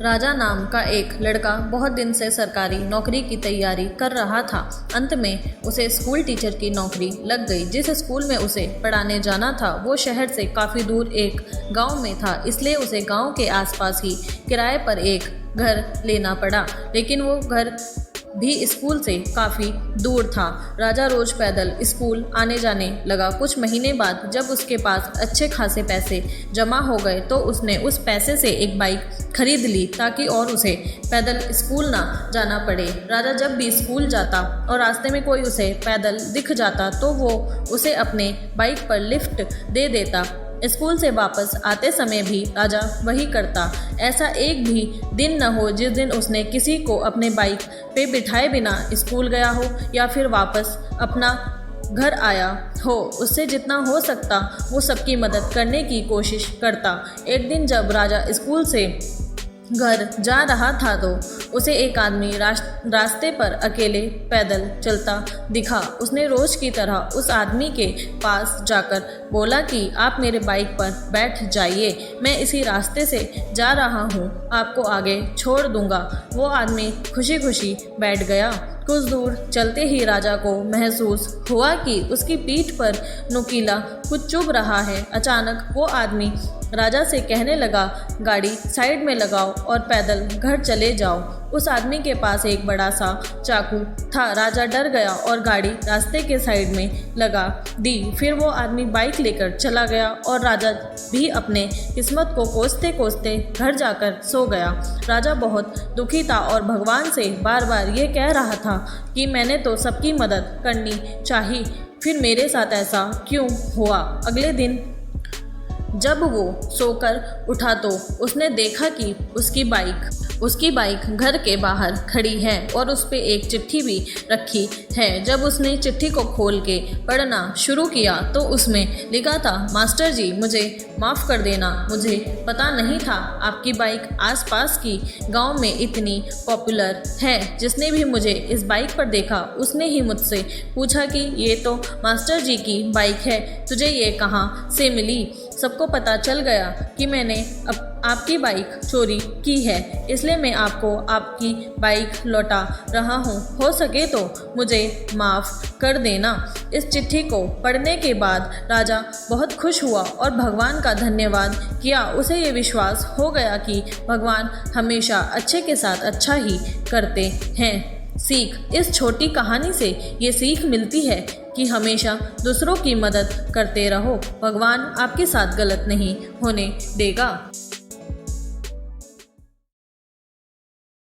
राजा नाम का एक लड़का बहुत दिन से सरकारी नौकरी की तैयारी कर रहा था। अंत में उसे स्कूल टीचर की नौकरी लग गई। जिस स्कूल में उसे पढ़ाने जाना था वो शहर से काफ़ी दूर एक गांव में था, इसलिए उसे गांव के आसपास ही किराए पर एक घर लेना पड़ा। लेकिन वो घर भी स्कूल से काफ़ी दूर था। राजा रोज पैदल स्कूल आने जाने लगा। कुछ महीने बाद जब उसके पास अच्छे खासे पैसे जमा हो गए तो उसने उस पैसे से एक बाइक खरीद ली ताकि और उसे पैदल स्कूल ना जाना पड़े। राजा जब भी स्कूल जाता और रास्ते में कोई उसे पैदल दिख जाता तो वो उसे अपने बाइक पर लिफ्ट दे देता। स्कूल से वापस आते समय भी राजा वही करता। ऐसा एक भी दिन न हो जिस दिन उसने किसी को अपने बाइक पे बिठाए बिना स्कूल गया हो या फिर वापस अपना घर आया हो। उससे जितना हो सकता वो सबकी मदद करने की कोशिश करता। एक दिन जब राजा स्कूल से घर जा रहा था तो उसे एक आदमी रास्ते पर अकेले पैदल चलता दिखा। उसने रोज की तरह उस आदमी के पास जाकर बोला कि आप मेरे बाइक पर बैठ जाइए, मैं इसी रास्ते से जा रहा हूँ, आपको आगे छोड़ दूँगा। वो आदमी खुशी खुशी बैठ गया। कुछ दूर चलते ही राजा को महसूस हुआ कि उसकी पीठ पर नुकीला कुछ चुभ रहा है। अचानक वो आदमी राजा से कहने लगा, गाड़ी साइड में लगाओ और पैदल घर चले जाओ। उस आदमी के पास एक बड़ा सा चाकू था। राजा डर गया और गाड़ी रास्ते के साइड में लगा दी। फिर वो आदमी बाइक लेकर चला गया और राजा भी अपने किस्मत को कोसते कोसते घर जाकर सो गया। राजा बहुत दुखी था और भगवान से बार बार ये कह रहा था कि मैंने तो सबकी मदद करनी चाहिए, फिर मेरे साथ ऐसा क्यों हुआ। अगले दिन जब वो सोकर उठा तो उसने देखा कि उसकी बाइक घर के बाहर खड़ी है और उस पे एक चिट्ठी भी रखी है। जब उसने चिट्ठी को खोल के पढ़ना शुरू किया तो उसमें लिखा था, मास्टर जी मुझे माफ़ कर देना, मुझे पता नहीं था आपकी बाइक आसपास की गांव में इतनी पॉपुलर है। जिसने भी मुझे इस बाइक पर देखा उसने ही मुझसे पूछा कि ये तो मास्टर जी की बाइक है, तुझे ये कहाँ से मिली। सबको पता चल गया कि मैंने आपकी बाइक चोरी की है, इसलिए मैं आपको आपकी बाइक लौटा रहा हूँ। हो सके तो मुझे माफ़ कर देना। इस चिट्ठी को पढ़ने के बाद राजा बहुत खुश हुआ और भगवान का धन्यवाद किया। उसे ये विश्वास हो गया कि भगवान हमेशा अच्छे के साथ अच्छा ही करते हैं। सीख, इस छोटी कहानी से ये सीख मिलती है कि हमेशा दूसरों की मदद करते रहो, भगवान आपके साथ गलत नहीं होने देगा।